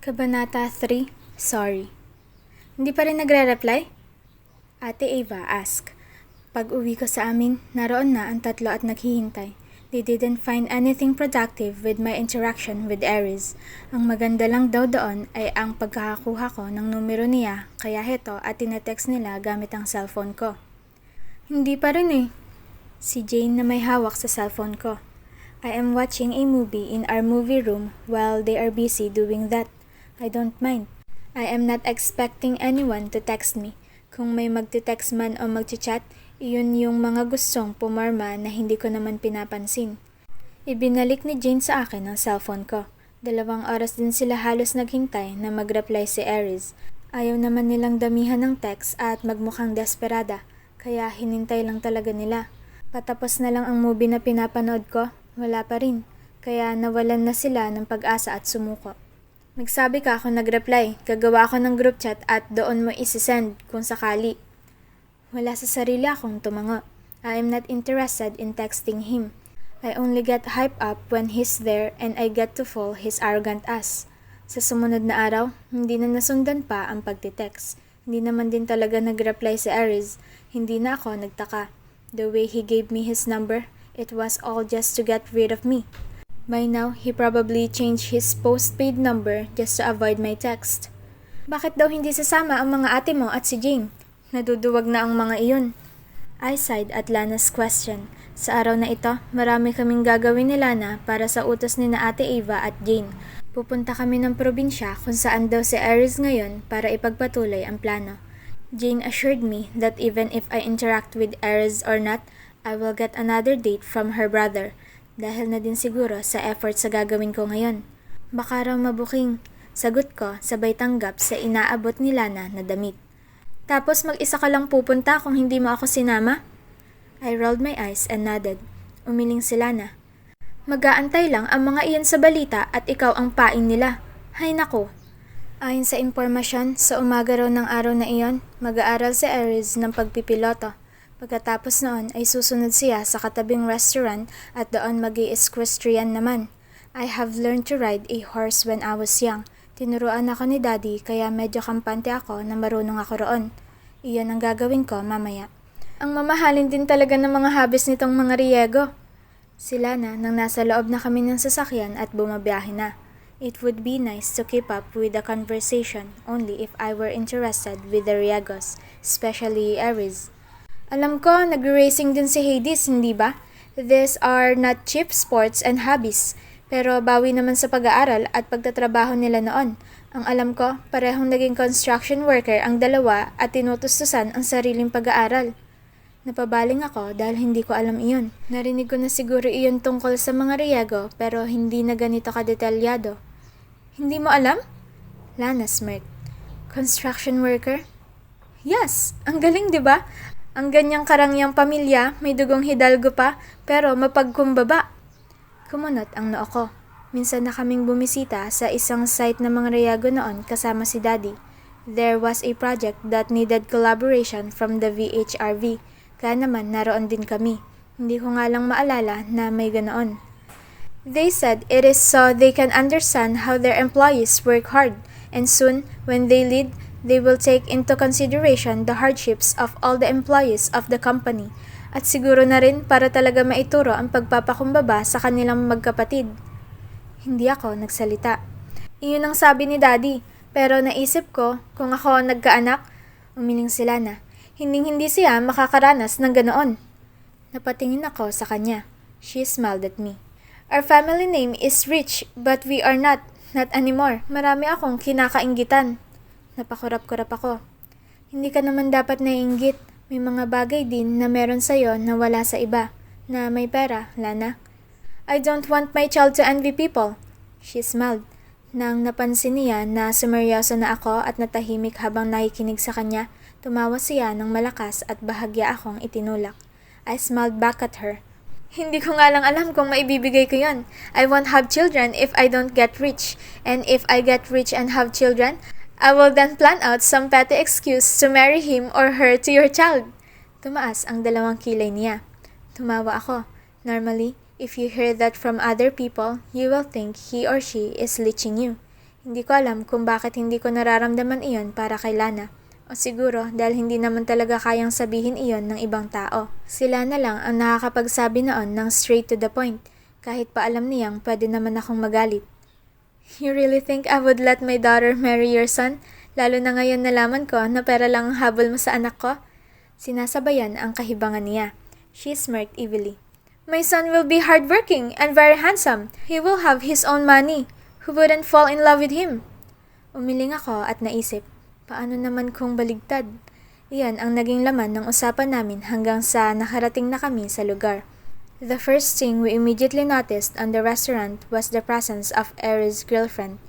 Kabanata 3, Sorry. Hindi pa rin nagre-reply? Ate Ava asked. Pag-uwi ko sa amin, naroon na ang tatlo at naghihintay. They didn't find anything productive with my interaction with Aries. Ang maganda lang daw doon ay ang pagkakakuha ko ng numero niya, kaya heto at tinetext nila gamit ang cellphone ko. Hindi pa rin eh. Si Jane na may hawak sa cellphone ko. I am watching a movie in our movie room while they are busy doing that. I don't mind. I am not expecting anyone to text me. Kung may magte-text man o magchat, iyon yung mga gustong pumarma na hindi ko naman pinapansin. Ibinalik ni Jane sa akin ang cellphone ko. 2 oras din sila halos naghintay na mag-reply si Aries. Ayaw naman nilang damihan ng text at magmukhang desperada, kaya hinintay lang talaga nila. Patapos na lang ang movie na pinapanood ko, wala pa rin, kaya nawalan na sila ng pag-asa at sumuko. Nagsabi ka ako nag-reply, gagawa ako ng group chat at doon mo isi-send kung sakali. Wala sa sarili akong tumango. I am not interested in texting him. I only get hyped up when he's there and I get to fall his arrogant ass. Sa sumunod na araw, hindi na nasundan pa ang pagtitext. Hindi naman din talaga nag-reply si Aries. Hindi na ako nagtaka. The way he gave me his number, it was all just to get rid of me. By now, he probably changed his postpaid number just to avoid my text. Bakit daw hindi sasama ang mga ate mo at si Jane? Naduduwag na ang mga iyon. I sighed at Lana's question. Sa araw na ito, marami kaming gagawin ni Lana para sa utos ni na Ate Ava at Jane. Pupunta kami ng probinsya kung saan daw si Aries ngayon para ipagpatuloy ang plano. Jane assured me that even if I interact with Aries or not, I will get another date from her brother. Dahil na din siguro sa effort sa gagawin ko ngayon. Baka raw mabuking. Sagot ko, sabay tanggap sa inaabot ni Lana na damit. Tapos mag-isa ka lang pupunta kung hindi mo ako sinama? I rolled my eyes and nodded. Umiling si Lana. Mag-aantay lang ang mga iyan sa balita at ikaw ang pain nila. Hay nako. Ayon sa impormasyon, sa umaga raw ng araw na iyon, mag-aaral si Aries ng pagpipiloto. Pagkatapos noon ay susunod siya sa katabing restaurant at doon mag-i-equestrian naman. I have learned to ride a horse when I was young. Tinuruan ako ni Daddy kaya medyo kampante ako na marunong ako roon. Iyon ang gagawin ko mamaya. Ang mamahalin din talaga ng mga habis nitong mga Riego. Sila na nang nasa loob na kami ng sasakyan at bumabiyahe na. It would be nice to keep up with the conversation only if I were interested with the Riegos, especially Aries. Alam ko, nag-racing din si Hades, hindi ba? These are not cheap sports and hobbies, pero bawi naman sa pag-aaral at pagtatrabaho nila noon. Ang alam ko, parehong naging construction worker ang dalawa at tinutustusan ang sariling pag-aaral. Napabaling ako dahil hindi ko alam iyon. Narinig ko na siguro iyon tungkol sa mga Riego pero hindi na ganito kadetalyado. Hindi mo alam? Lana smirked. Construction worker? Yes, ang galing 'di ba? Ang ganyang karangyang pamilya, may dugong hidalgo pa, pero mapagkumbaba. Kumunot ang noo ko. Minsan na kaming bumisita sa isang site ng mga Riego noon kasama si Daddy. There was a project that needed collaboration from the VHRV, kaya naman naroon din kami. Hindi ko nga lang maalala na may ganoon. They said it is so they can understand how their employees work hard, and soon, when they lead, they will take into consideration the hardships of all the employees of the company at siguro na rin para talaga maituro ang pagpapakumbaba sa kanilang magkapatid. Hindi ako nagsalita. Iyon ang sabi ni Daddy, pero naisip ko kung ako nagkaanak, umiling sila na. Hindi siya makakaranas ng ganoon. Napatingin ako sa kanya. She smiled at me. Our family name is Rich, but we are not anymore. Marami akong kinakainggitan. Napakurap-kurap ako. Hindi ka naman dapat naiinggit. May mga bagay din na meron sa'yo na wala sa iba. Na may pera, Lana. I don't want my child to envy people. She smiled. Nang napansin niya na sumeryoso na ako at natahimik habang nakikinig sa kanya, tumawa siya ng malakas at bahagya akong itinulak. I smiled back at her. Hindi ko nga lang alam kung maibibigay ko yon. I won't have children if I don't get rich. And if I get rich and have children, I will then plan out some petty excuse to marry him or her to your child. Tumaas ang 2 kilay niya. Tumawa ako. Normally, if you hear that from other people, you will think he or she is leeching you. Hindi ko alam kung bakit hindi ko nararamdaman iyon para kay Lana. O siguro dahil hindi naman talaga kayang sabihin iyon ng ibang tao. Sila na lang ang nakakapagsabi noon ng straight to the point, kahit pa alam niyang pwede naman akong magalit. You really think I would let my daughter marry your son? Lalo na ngayon nalaman ko na pera lang ang habol mo sa anak ko? Sinasabayan ang kahibangan niya. She smirked evilly. My son will be hardworking and very handsome. He will have his own money. Who wouldn't fall in love with him? Umiling ako at naisip, paano naman kung baligtad? Iyan ang naging laman ng usapan namin hanggang sa nakarating na kami sa lugar. The first thing we immediately noticed on the restaurant was the presence of Aries' girlfriend.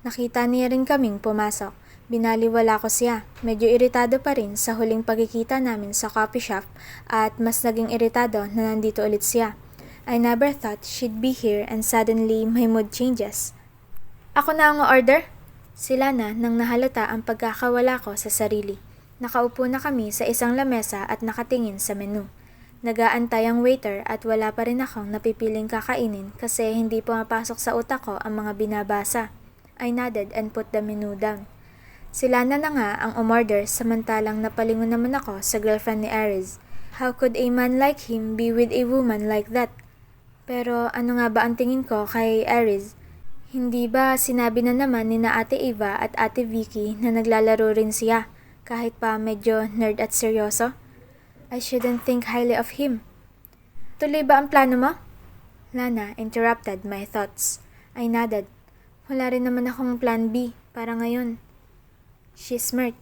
Nakita niya rin kaming pumasok. Binaliwala ko siya. Medyo iritado pa rin sa huling pagkikita namin sa coffee shop at mas naging iritado na nandito ulit siya. I never thought she'd be here and suddenly my mood changes. Ako na ang order? Sila na nang nahalata ang pagkakawala ko sa sarili. Nakaupo na kami sa isang lamesa at nakatingin sa menu. Nag-aantay ang waiter at wala pa rin akong napipiling kakainin kasi hindi pumapasok sa utak ko ang mga binabasa. I nodded and put the menu down. Sila na nga ang umorder samantalang napalingon naman ako sa girlfriend ni Aries. How could a man like him be with a woman like that? Pero ano nga ba ang tingin ko kay Aries? Hindi ba sinabi na naman ni na Ate Eva at Ate Vicky na naglalaro rin siya kahit pa medyo nerd at seryoso? I shouldn't think highly of him. Tuloy ba ang plano mo? Lana interrupted my thoughts. I nodded. Wala rin naman akong plan B para ngayon. She smirked.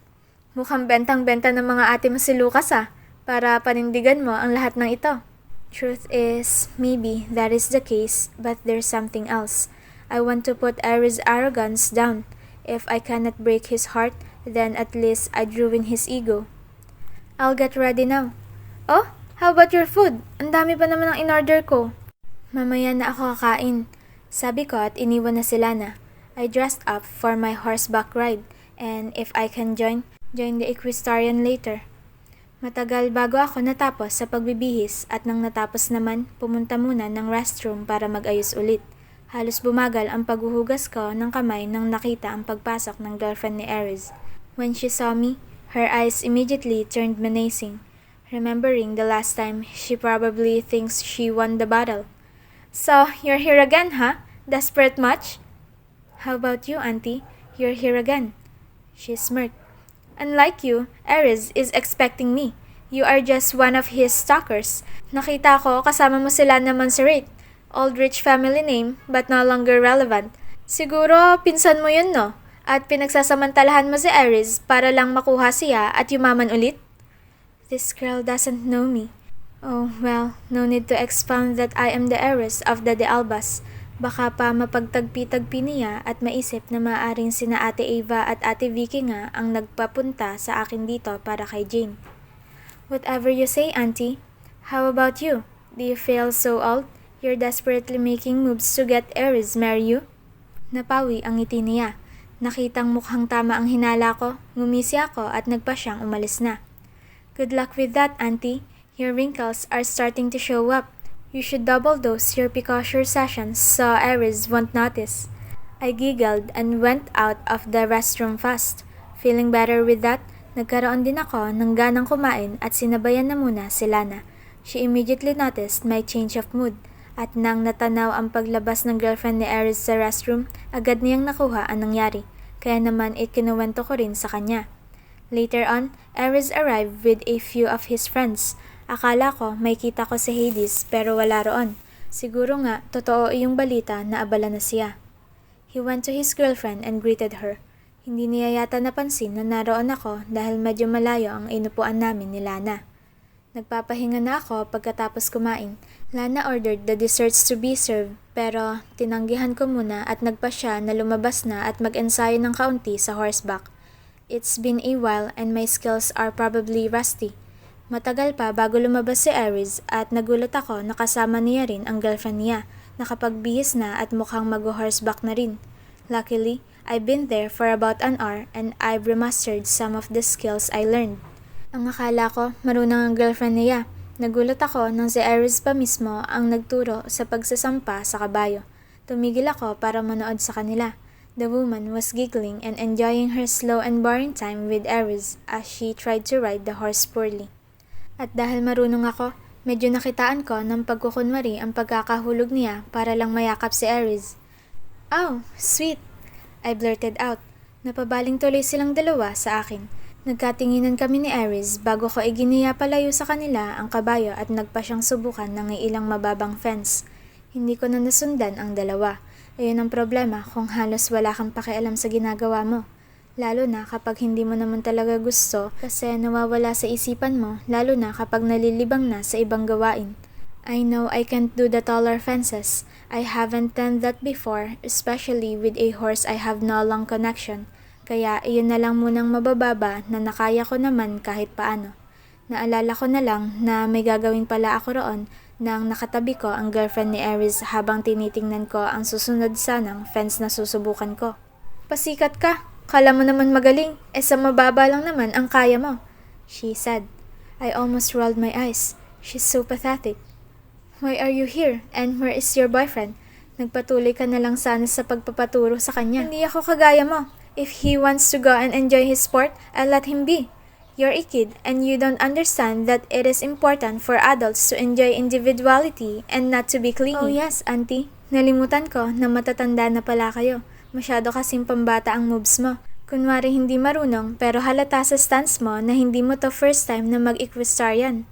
Mukhang bentang-benta ng mga ate mo si Lucas para panindigan mo ang lahat ng ito. Truth is, maybe that is the case, but there's something else. I want to put Aries' arrogance down. If I cannot break his heart, then at least I'd ruin his ego. I'll get ready now. Oh, how about your food? Ang dami pa naman ang in-order ko. Mamaya na ako kakain. Sabi ko at iniwan na sila na. I dressed up for my horseback ride and if I can join the equestrian later. Matagal bago ako natapos sa pagbibihis at nang natapos naman, pumunta muna ng restroom para mag-ayos ulit. Halos bumagal ang paghuhugas ko ng kamay nang nakita ang pagpasok ng girlfriend ni Aries. When she saw me, her eyes immediately turned menacing. Remembering the last time, she probably thinks she won the battle. So, you're here again, huh? Desperate much? How about you, Auntie? You're here again. She smirked. Unlike you, Aries is expecting me. You are just one of his stalkers. Nakita ko kasama mo sila na Montserrat. Old rich family name, but no longer relevant. Siguro, pinsan mo yun, no? At pinagsasamantalahan mo si Aries para lang makuha siya at yumaman ulit? This girl doesn't know me. Oh, well, no need to expound that I am the heiress of the De Albas. Baka pa mapagtagpi-tagpi niya at maisip na maaaring sina Ate Eva at Ate Vicky nga ang nagpapunta sa akin dito para kay Jane. Whatever you say, Auntie. How about you? Do you feel so old? You're desperately making moves to get Aries marry you? Napawi ang ngiti niya. Nakitang mukhang tama ang hinala ko, ngumisi ako at nagpa siyang umalis na. Good luck with that, Auntie. Your wrinkles are starting to show up. You should double dose your Picoshur sessions so Aries won't notice. I giggled and went out of the restroom fast. Feeling better with that, nagkaroon din ako ng ganang kumain at sinabayan na muna si Lana. She immediately noticed my change of mood. At nang natanaw ang paglabas ng girlfriend ni Aries sa restroom, agad niyang nakuha ang nangyari. Kaya naman ikinuwento ko rin sa kanya. Later on, Aries arrived with a few of his friends. Akala ko may kita ko si Hades pero wala roon. Siguro nga, totoo iyong balita na abala na siya. He went to his girlfriend and greeted her. Hindi niya yata napansin na naroon ako dahil medyo malayo ang inupuan namin ni Lana. Nagpapahinga na ako pagkatapos kumain. Lana ordered the desserts to be served pero tinanggihan ko muna at nagpa siya na lumabas na at mag-ensayo ng kaunti sa horseback. It's been a while and my skills are probably rusty. Matagal pa bago lumabas si Aries at nagulat ako na kasama niya rin ang girlfriend niya. Nakapagbihis na at mukhang mag-horseback na rin. Luckily, I've been there for about an hour and I've remastered some of the skills I learned. Ang akala ko, marunong ang girlfriend niya. Nagulat ako nang si Aries pa mismo ang nagturo sa pagsasampa sa kabayo. Tumigil ako para manood sa kanila. The woman was giggling and enjoying her slow and boring time with Aries as she tried to ride the horse poorly. At dahil marunong ako, medyo nakitaan ko ng pagkukunwari ang pagkakahulog niya para lang mayakap si Aries. "Oh, sweet," I blurted out. Napabaling tuloy silang dalawa sa akin. Nagkatinginan kami ni Aries bago ko iginiya palayo sa kanila ang kabayo at nagpa siyang subukan ng ilang mababang fence. Hindi ko na nasundan ang dalawa. Ayun ang problema kung halos wala kang pakialam sa ginagawa mo. Lalo na kapag hindi mo naman talaga gusto kasi nawawala sa isipan mo, lalo na kapag nalilibang na sa ibang gawain. I know I can't do the taller fences. I haven't done that before, especially with a horse I have no long connection. Kaya iyon na lang munang mabababa na nakaya ko naman kahit paano. Naalala ko na lang na may gagawin pala ako roon nang nakatabi ko ang girlfriend ni Aries habang tinitingnan ko ang susunod sanang fence na susubukan ko. "Pasikat ka, kala mo naman magaling, sa mababa lang naman ang kaya mo," she said. I almost rolled my eyes. She's so pathetic. "Why are you here? And where is your boyfriend?" Nagpatuloy ka na lang sana sa pagpapaturo sa kanya. "Hindi ako kagaya mo. If he wants to go and enjoy his sport, I'll let him be. You're a kid and you don't understand that it is important for adults to enjoy individuality and not to be clingy." "Oh yes, auntie. Nalimutan ko na matatanda na pala kayo. Masyado kasing pambata ang moves mo. Kunwari hindi marunong pero halata sa stance mo na hindi mo to first time na mag-equestrian."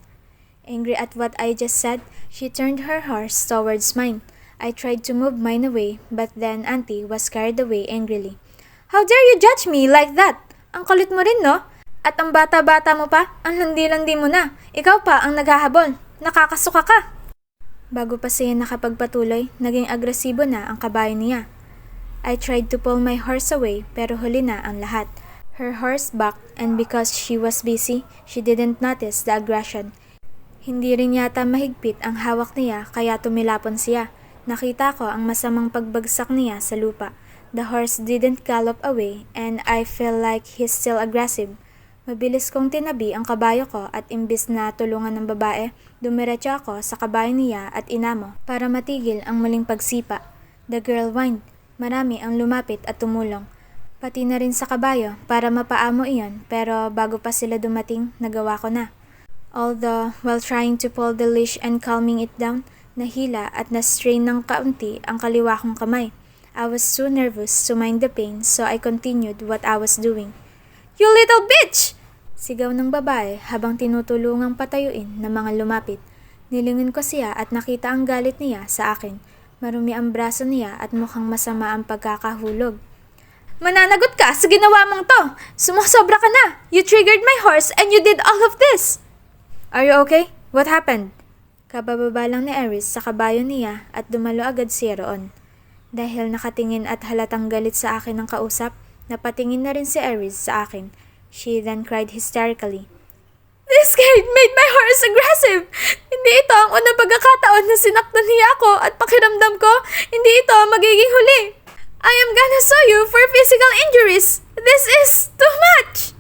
Angry at what I just said, she turned her horse towards mine. I tried to move mine away, but then auntie was carried away angrily. "How dare you judge me like that? Ang kulit mo rin, no? At ang bata-bata mo pa, ang landi-landi mo na. Ikaw pa ang naghahabol. Nakakasuka ka." Bago pa siya nakapagpatuloy, naging agresibo na ang kabayo niya. I tried to pull my horse away pero huli na ang lahat. Her horse backed and because she was busy, she didn't notice the aggression. Hindi rin yata mahigpit ang hawak niya kaya tumilapon siya. Nakita ko ang masamang pagbagsak niya sa lupa. The horse didn't gallop away and I feel like he's still aggressive. Mabilis kong tinabi ang kabayo ko at imbis na tulungan ng babae, dumiretso ako sa kabayo niya at inamo para matigil ang muling pagsipa. The girl whined. Marami ang lumapit at tumulong. Pati na rin sa kabayo para mapaamo iyon pero bago pa sila dumating, nagawa ko na. Although, while trying to pull the leash and calming it down, nahila at na-strain ng kaunti ang kaliwa kong kamay. I was too nervous to mind the pain so I continued what I was doing. "You little bitch!" Sigaw ng babae habang tinutulungang patayuin ng mga lumapit. Nilingon ko siya at nakita ang galit niya sa akin. Marumi ang braso niya at mukhang masama ang pagkakahulog. "Mananagot ka sa ginawa mong to! Sumusobra ka na! You triggered my horse and you did all of this!" "Are you okay? What happened?" Kabababa lang ni Aries sa kabayo niya at dumalo agad siya roon. Dahil nakatingin at halatang galit sa akin ang kausap, napatingin na rin si Aries sa akin. She then cried hysterically. "This kid made my horse aggressive! Hindi ito ang unang pagkakataon na sinaktan niya ako at pakiramdam ko, hindi ito magiging huli. I am gonna sue you for physical injuries! This is too much!"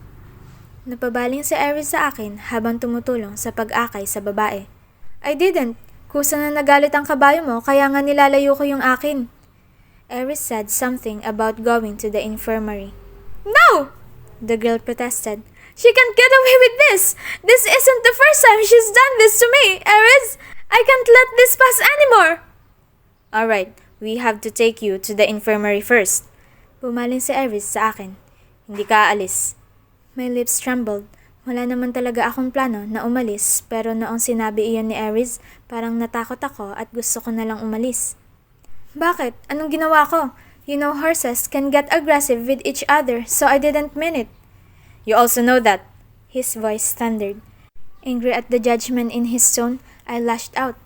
Napabaling si Aries sa akin habang tumutulong sa pag-akay sa babae. "I didn't. Kusa na nagalit ang kabayo mo kaya nga nilalayo ko yung akin." Aries said something about going to the infirmary. "No!" the girl protested. "She can't get away with this! This isn't the first time she's done this to me, Aries! I can't let this pass anymore!" "Alright, we have to take you to the infirmary first." Bumaling si Aries sa akin. "Hindi ka aalis." My lips trembled. Wala naman talaga akong plano na umalis pero noong sinabi iyon ni Aries, parang natakot ako at gusto ko na lang umalis. "Bakit? Anong ginawa ko? You know horses can get aggressive with each other so I didn't mean it." "You also know that." His voice thundered. Angry at the judgment in his tone, I lashed out.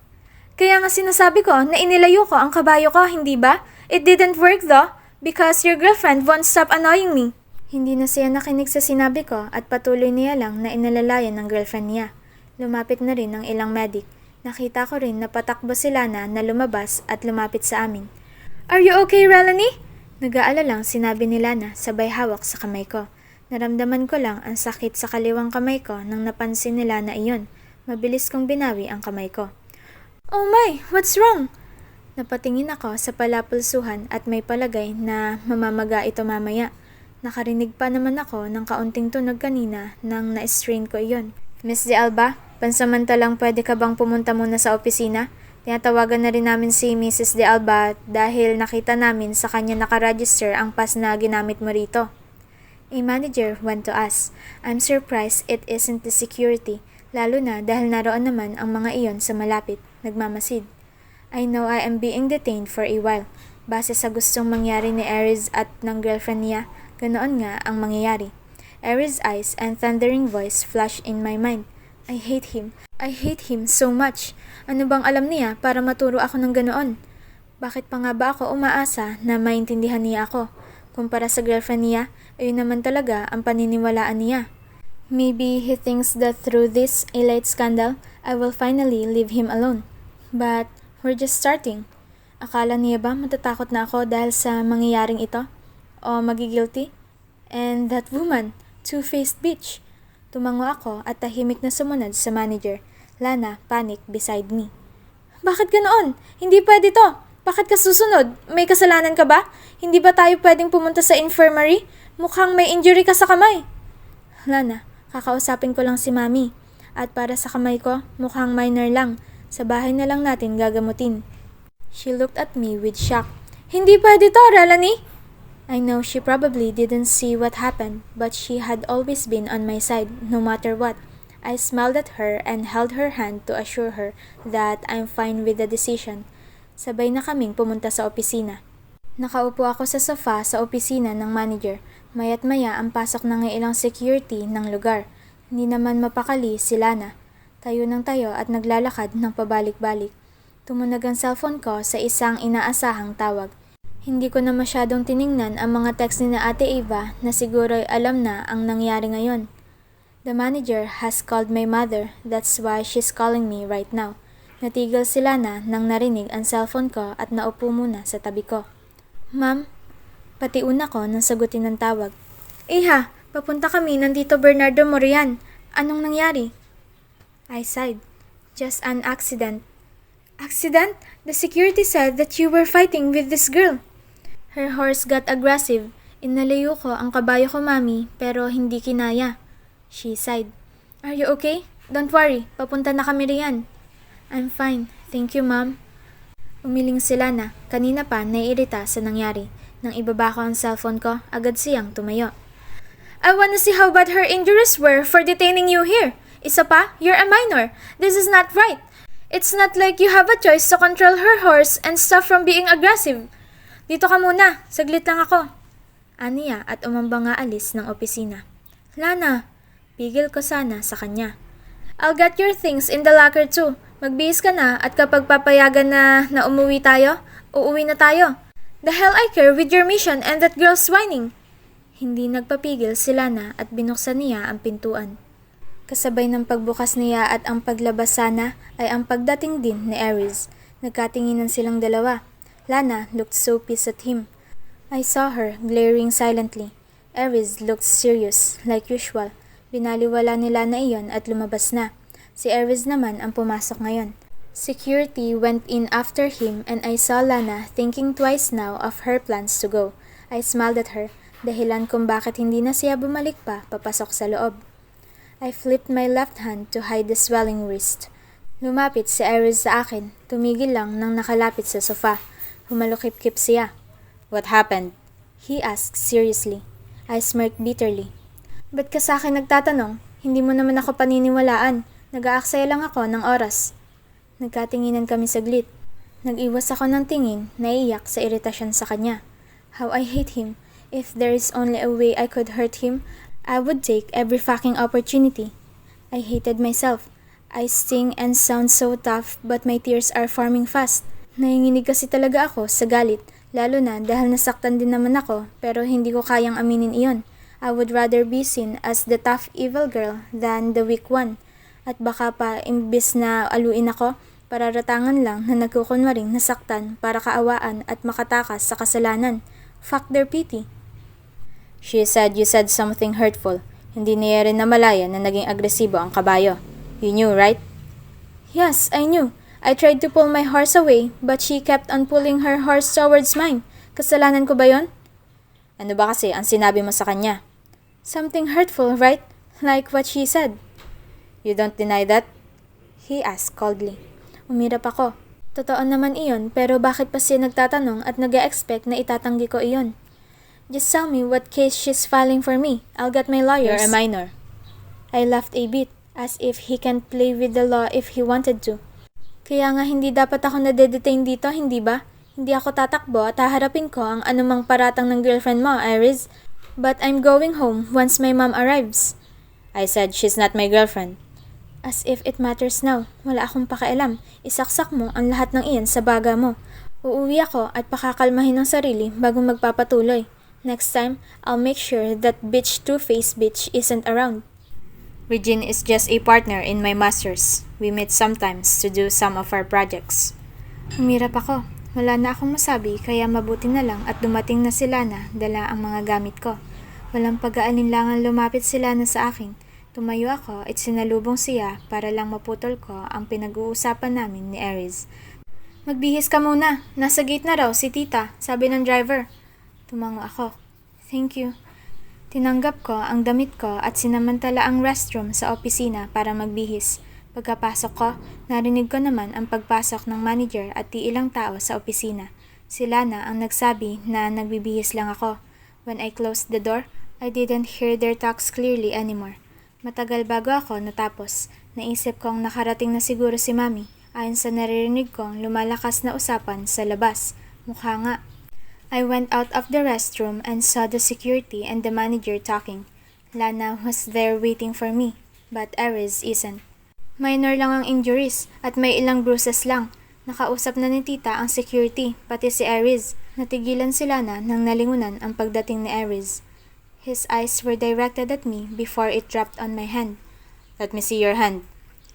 "Kaya nga sinasabi ko na inilayo ko ang kabayo ko, hindi ba? It didn't work though because your girlfriend won't stop annoying me." Hindi na siya nakinig sa sinabi ko at patuloy niya lang na inalalayan ng girlfriend niya. Lumapit na rin ang ilang medic. Nakita ko rin na patakbo si Lana na lumabas at lumapit sa amin. "Are you okay, Relanie?" Nag-aalalang sinabi ni Lana sabay hawak sa kamay ko. Naramdaman ko lang ang sakit sa kaliwang kamay ko nang napansin ni Lana iyon. Mabilis kong binawi ang kamay ko. "Oh my, what's wrong?" Napatingin ako sa palapulsuhan at may palagay na mamamaga ito mamaya. Nakarinig pa naman ako ng kaunting tunog kanina nang na-strain ko iyon. Miss De Alba, pansamantalang pwede ka bang pumunta muna sa opisina? Tinatawagan na rin namin si Mrs. De Alba dahil nakita namin sa kanya nakaregister ang pass na ginamit mo rito. A manager went to us. I'm surprised it isn't the security, lalo na dahil naroon naman ang mga iyon sa malapit, nagmamasid. I know I am being detained for a while. Base sa gustong mangyari ni Aries at ng girlfriend niya, ganoon nga ang mangyayari. Aries' eyes and thundering voice flashed in my mind. I hate him. I hate him so much. Ano bang alam niya para maturo ako ng ganoon? Bakit pa nga ba ako umaasa na maintindihan niya ako? Kumpara sa girlfriend niya, ayun naman talaga ang paniniwalaan niya. Maybe he thinks that through this elite scandal, I will finally leave him alone. But we're just starting. Akala niya ba matatakot na ako dahil sa mangyayaring ito? O magigilty? And that woman, two-faced bitch. Tumango ako at tahimik na sumunod sa manager. Lana, panic beside me. Bakit ganoon? Hindi pwede to. Bakit ka susunod? May kasalanan ka ba? Hindi ba tayo pwedeng pumunta sa infirmary? Mukhang may injury ka sa kamay. Lana, kakausapin ko lang si mami. At para sa kamay ko, mukhang minor lang. Sa bahay na lang natin gagamutin. She looked at me with shock. Hindi pwede to, Relanie. I know she probably didn't see what happened, but she had always been on my side, no matter what. I smiled at her and held her hand to assure her that I'm fine with the decision. Sabay na kaming pumunta sa opisina. Nakaupo ako sa sofa sa opisina ng manager. Maya't maya ang pasok ng ilang security ng lugar. Hindi naman mapakali si Lana. Tayo ng tayo at naglalakad ng pabalik-balik. Tumunog ang cellphone ko sa isang inaasahang tawag. Hindi ko na masyadong tiningnan ang mga text ni na Ate Eva na siguro'y alam na ang nangyari ngayon. The manager has called my mother, that's why she's calling me right now. Natigil si Lana nang narinig ang cellphone ko at naupo muna sa tabi ko. Ma'am, pati una ko nang sagutin ng tawag. Iha, papunta kami ng Tito Bernardo Morian. Anong nangyari? I sighed. Just an accident. Accident? The security said that you were fighting with this girl. Her horse got aggressive. Inalayo ko ang kabayo ko, mami, pero hindi kinaya. She sighed. Are you okay? Don't worry, papunta na kami riyan. I'm fine, thank you, ma'am. Umiling si Lana. Kanina pa naiirita sa nangyari. Nang ibaba ko ang cellphone ko, agad siyang tumayo. I wanna see how bad her injuries were for detaining you here. Isa pa, you're a minor. This is not right. It's not like you have a choice to control her horse and stop from being aggressive. Dito ka muna, saglit lang ako. Aniya at umambang nga alis ng opisina. Lana, pigil ko sana sa kanya. I'll get your things in the locker too. Magbihis ka na at kapag papayagan na umuwi tayo, uuwi na tayo. The hell I care with your mission and that girl's whining. Hindi nagpapigil si Lana at binuksan niya ang pintuan. Kasabay ng pagbukas niya at ang paglabas sana ay ang pagdating din ni Aries. Nagkatinginan silang dalawa. Lana looked so pissed at him. I saw her glaring silently. Aries looked serious, like usual. Binaliwala ni Lana iyon at lumabas na. Si Aries naman ang pumasok ngayon. Security went in after him and I saw Lana thinking twice now of her plans to go. I smiled at her, dahilan kung bakit hindi na siya bumalik pa papasok sa loob. I flipped my left hand to hide the swelling wrist. Lumapit si Aries sa akin, tumigil lang nang nakalapit sa sofa. Humalukip-kip siya. What happened? He asked seriously. I smirked bitterly. Ba't ka sa akin nagtatanong? Hindi mo naman ako paniniwalaan. Nag-aaksaya lang ako ng oras. Nagkatinginan kami saglit. Nag-iwas ako ng tingin, naiyak sa iritasyon sa kanya. How I hate him. If there is only a way I could hurt him, I would take every fucking opportunity. I hated myself. I sting and sound so tough but my tears are forming fast. Nanginginig kasi talaga ako sa galit, lalo na dahil nasaktan din naman ako pero hindi ko kayang aminin iyon. I would rather be seen as the tough evil girl than the weak one. At baka pa imbis na aluin ako, pararatangan lang na nagkukunwaring nasaktan para kaawaan at makatakas sa kasalanan. Fuck their pity. She said you said something hurtful. Hindi niya rin namalaya na naging agresibo ang kabayo. You knew, right? Yes, I knew. I tried to pull my horse away, but she kept on pulling her horse towards mine. Kasalanan ko ba yon? Ano ba kasi ang sinabi mo sa kanya? Something hurtful, right? Like what she said. You don't deny that? He asked coldly. Umirap ako. Totoo naman iyon, pero bakit pa siya nagtatanong at nag-e-expect na itatanggi ko iyon? Just tell me what case she's filing for me. I'll get my lawyers. You're a minor. I laughed a bit, as if he can't play with the law if he wanted to. Kaya nga hindi dapat ako nade-detain dito, hindi ba? Hindi ako tatakbo at haharapin ko ang anumang paratang ng girlfriend mo, Iris. But I'm going home once my mom arrives. I said she's not my girlfriend. As if it matters now. Wala akong pakialam. Isaksak mo ang lahat ng iyan sa baga mo. Uuwi ako at pakakalmahin ang sarili bago magpapatuloy. Next time, I'll make sure that bitch two-faced bitch isn't around. Regine is just a partner in my master's. We meet sometimes to do some of our projects. Humirap ako. Wala na akong masabi kaya mabuti na lang at dumating na sila na dala ang mga gamit ko. Walang pag-aalinlangan lumapit sila na sa akin. Tumayo ako at sinalubong siya para lang maputol ko ang pinag-uusapan namin ni Aries. Magbihis ka muna. Nasa gate na raw si tita, sabi ng driver. Tumango ako. Thank you. Tinanggap ko ang damit ko at sinamantala ang restroom sa opisina para magbihis. Pagkapasok ko, narinig ko naman ang pagpasok ng manager at di ilang tao sa opisina. Sila na ang nagsabi na nagbibihis lang ako. When I closed the door, I didn't hear their talks clearly anymore. Matagal bago ako natapos. Naisip kong nakarating na siguro si Mami ayon sa naririnig kong lumalakas na usapan sa labas. Mukha nga. I went out of the restroom and saw the security and the manager talking. Lana was there waiting for me, but Aries isn't. Minor lang ang injuries at may ilang bruises lang. Nakausap na ni tita ang security, pati si Aries. Natigilan sila na nang nalingunan ang pagdating ni Aries. His eyes were directed at me before it dropped on my hand. Let me see your hand.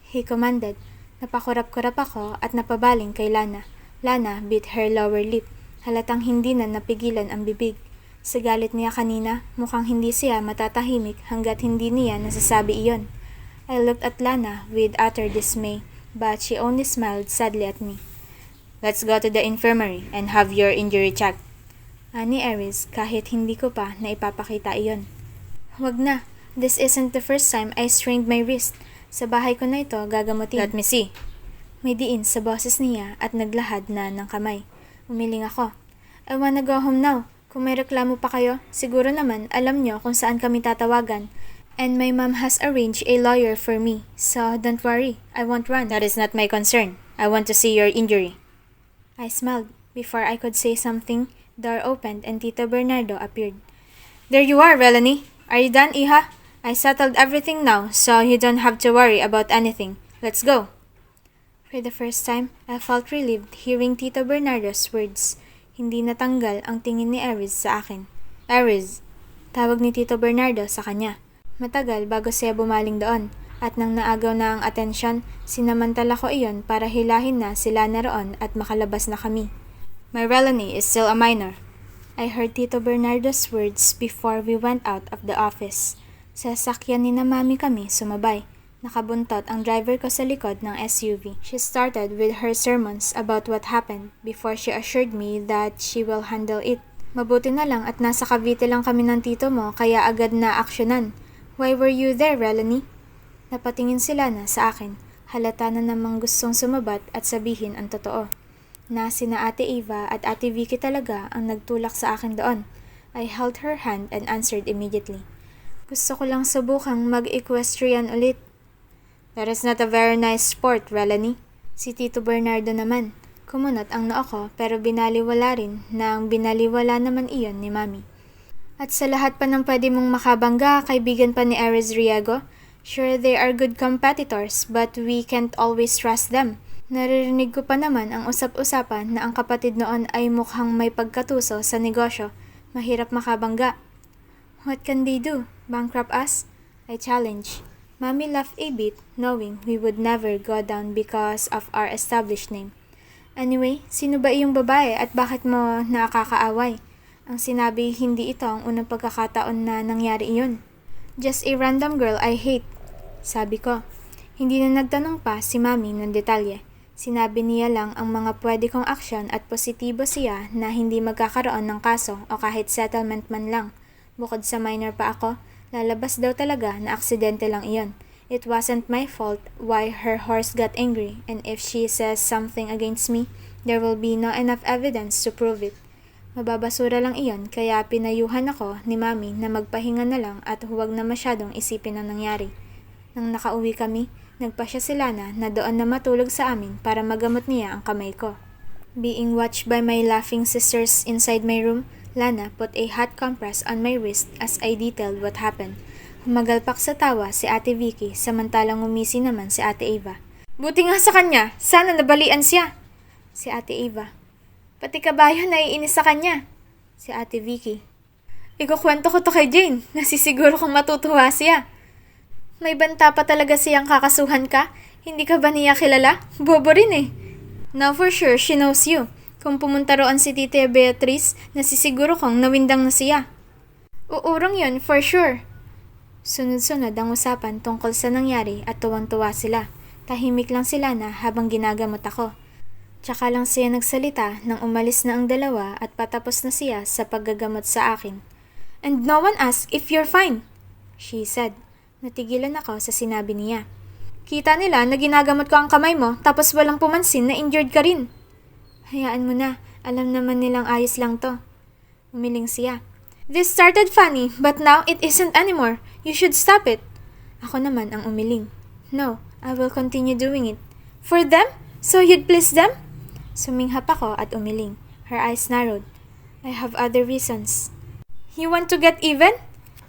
He commanded. Napakurap-kurap ako at napabaling kay Lana. Lana bit her lower lip. Halatang hindi na napigilan ang bibig. Sa galit niya kanina, mukhang hindi siya matatahimik hanggat hindi niya nasasabi iyon. I looked at Lana with utter dismay, but she only smiled sadly at me. Let's go to the infirmary and have your injury checked. Ani Aries kahit hindi ko pa na ipapakita iyon. Huwag na. This isn't the first time I strained my wrist. Sa bahay ko na ito gagamutin. Let me see. May diin sa boses niya at naglahad na ng kamay. Umiling ako. I wanna go home now. Kung may reklamo pa kayo, siguro naman alam nyo kung saan kami tatawagan. And my mom has arranged a lawyer for me. So don't worry, I won't run. That is not my concern. I want to see your injury. I smiled. Before I could say something, door opened and Tito Bernardo appeared. There you are, Melanie. Are you done, Iha? I settled everything now, so you don't have to worry about anything. Let's go. For the first time, I felt relieved hearing Tito Bernardo's words. Hindi natanggal ang tingin ni Aries sa akin. Aries, tawag ni Tito Bernardo sa kanya. Matagal bago siya bumaling doon, at nang naagaw na ang atensyon, sinamantala ko iyon para hilahin na sila na roon at makalabas na kami. My Melanie is still a minor. I heard Tito Bernardo's words before we went out of the office. Sa sasakyan ni na Mami kami sumabay. Nakabuntot ang driver ko sa likod ng SUV. She started with her sermons about what happened before she assured me that she will handle it. Mabuti na lang at nasa Cavite lang kami ng tito mo kaya agad na aksyonan. Why were you there, Melanie? Napatingin sila na sa akin. Halata na namang gustong sumabat at sabihin ang totoo. Na sina Ate Eva at Ate Vicky talaga ang nagtulak sa akin doon. I held her hand and answered immediately. Gusto ko lang subukang mag-equestrian ulit. That is not a very nice sport, Melanie. Si Tito Bernardo naman. Kumunot ang noo ko pero binaliwala rin nang binaliwala naman iyon ni Mami. At sa lahat pa ng pwede mong makabangga, kaibigan pa ni Aries Riego, sure they are good competitors but we can't always trust them. Naririnig ko pa naman ang usap-usapan na ang kapatid noon ay mukhang may pagkatuso sa negosyo. Mahirap makabangga. What can they do? Bankrupt us? I challenge. Mami laughed a bit, knowing we would never go down because of our established name. Anyway, sino ba iyong babae at bakit mo nakakaaway? Ang sinabi, hindi ito ang unang pagkakataon na nangyari iyon. Just a random girl I hate, sabi ko. Hindi na nagtanong pa si Mami ng detalye. Sinabi niya lang ang mga pwede kong aksyon at positibo siya na hindi magkakaroon ng kaso o kahit settlement man lang. Bukod sa minor pa ako, lalabas daw talaga na aksidente lang iyon. It wasn't my fault why her horse got angry, and if she says something against me, there will be no enough evidence to prove it. Mababasura lang iyon kaya pinayuhan ako ni Mami na magpahinga na lang at huwag na masyadong isipin ang nangyari. Nang nakauwi kami, nagpasya si Lana na doon na matulog sa amin para magamot niya ang kamay ko. Being watched by my laughing sisters inside my room, Lana put a hot compress on my wrist as I detailed what happened. Humagalpak sa tawa si Ate Vicky samantalang umisi naman si Ate Ava. Buti nga sa kanya, sana nabalian siya. Si Ate Ava. Pati kabayo naiinis sa kanya. Si Ate Vicky. Ikukwento ko to kay Jane, nasisiguro kong matutuwa siya. May banta pa talaga siyang kakasuhan ka? Hindi ka ba niya kilala? Bobo rin eh. Now for sure, she knows you. Kung pumunta roon si Tita Beatrice, nasisiguro kong nawindang na siya. Uurong yun, for sure. Sunod-sunod ang usapan tungkol sa nangyari at tuwang-tuwa sila. Tahimik lang sila na habang ginagamot ako. Tsaka lang siya nagsalita nang umalis na ang dalawa at patapos na siya sa paggagamot sa akin. And no one asked if you're fine, she said. Natigilan ako sa sinabi niya. Kita nila na ginagamot ko ang kamay mo tapos walang pumansin na injured ka rin. Hayaan mo na, alam naman nilang ayos lang to. Umiling siya. This started funny but now it isn't anymore. You should stop it. Ako naman ang umiling. No, I will continue doing it. For them? So you'd please them? Suminghap ako at umiling. Her eyes narrowed. I have other reasons. You want to get even?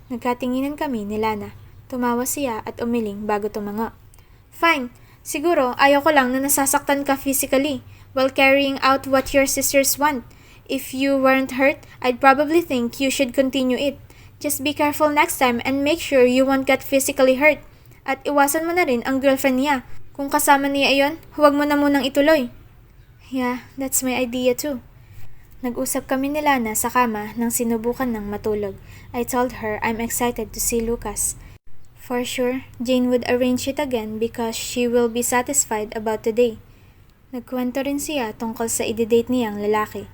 Nagkatinginan kami ni Lana. Tumawa siya at umiling bago tumango. Fine. Siguro ayaw ko lang na nasasaktan ka physically while carrying out what your sisters want. If you weren't hurt, I'd probably think you should continue it. Just be careful next time and make sure you won't get physically hurt. At iwasan mo na rin ang girlfriend niya. Kung kasama niya iyon, huwag mo na munang ituloy. Yeah, that's my idea too. Nag-usap kami ni Lana sa kama nang sinubukan ng matulog. I told her I'm excited to see Lucas. For sure, Jane would arrange it again because she will be satisfied about today. Nagkwento rin siya tungkol sa i-date niyang lalaki.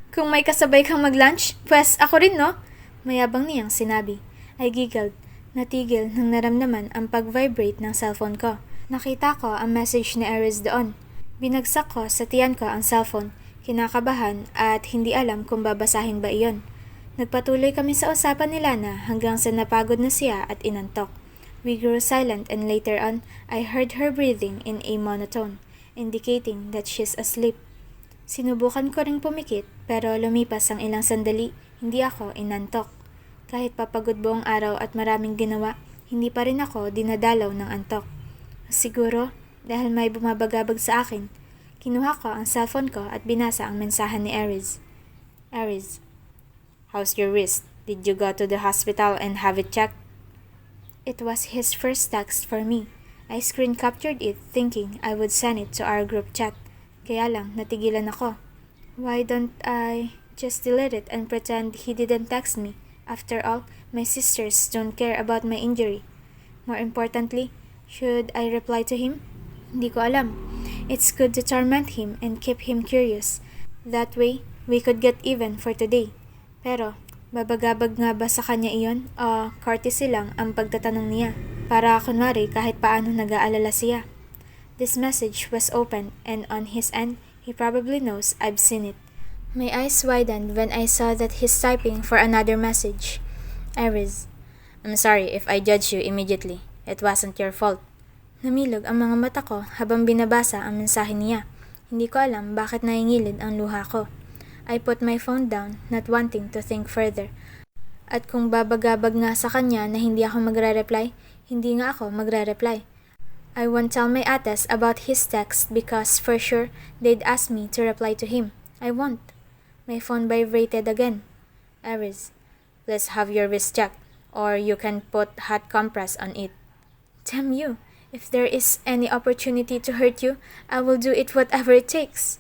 Kung may kasabay kang mag-lunch, pwes ako rin no? Mayabang niyang sinabi. I giggled. Natigil nang naramdaman ang pag-vibrate ng cellphone ko. Nakita ko ang message ni Aris doon. Binagsak ko sa tiyan ko ang cellphone. Kinakabahan at hindi alam kung babasahin ba iyon. Nagpatuloy kami sa usapan ni Lana hanggang sa napagod na siya at inantok. We grew silent and later on, I heard her breathing in a monotone, indicating that she's asleep. Sinubukan ko ring pumikit pero lumipas ang ilang sandali, hindi ako inantok. Kahit papagod buong araw at maraming ginawa, hindi pa rin ako dinadalaw ng antok. Siguro, dahil may bumabagabag sa akin, kinuha ko ang cellphone ko at binasa ang mensahe ni Aris. Aris, how's your wrist? Did you go to the hospital and have it checked? It was his first text for me. I screen captured it thinking I would send it to our group chat. Kaya lang, natigilan ako. Why don't I just delete it and pretend he didn't text me? After all, my sisters don't care about my injury. More importantly, should I reply to him? Hindi ko alam. It's good to torment him and keep him curious. That way, we could get even for today. Pero, babagabag nga ba sa kanya iyon o courtesy lang ang pagtatanong niya para kunwari kahit paano nag-aalala siya? This message was open and on his end, he probably knows I've seen it. My eyes widened when I saw that he's typing for another message. Aris, I'm sorry if I judged you immediately. It wasn't your fault. Namilog ang mga mata ko habang binabasa ang mensahe niya. Hindi ko alam bakit naingilid ang luha ko. I put my phone down, not wanting to think further. At kung babagabag nga sa kanya na hindi ako magre-reply, hindi nga ako magre-reply. I won't tell my ates about his text because for sure they'd ask me to reply to him. I won't. My phone vibrated again. Aris, let's have your wrist checked or you can put hot compress on it. Damn you. If there is any opportunity to hurt you, I will do it whatever it takes.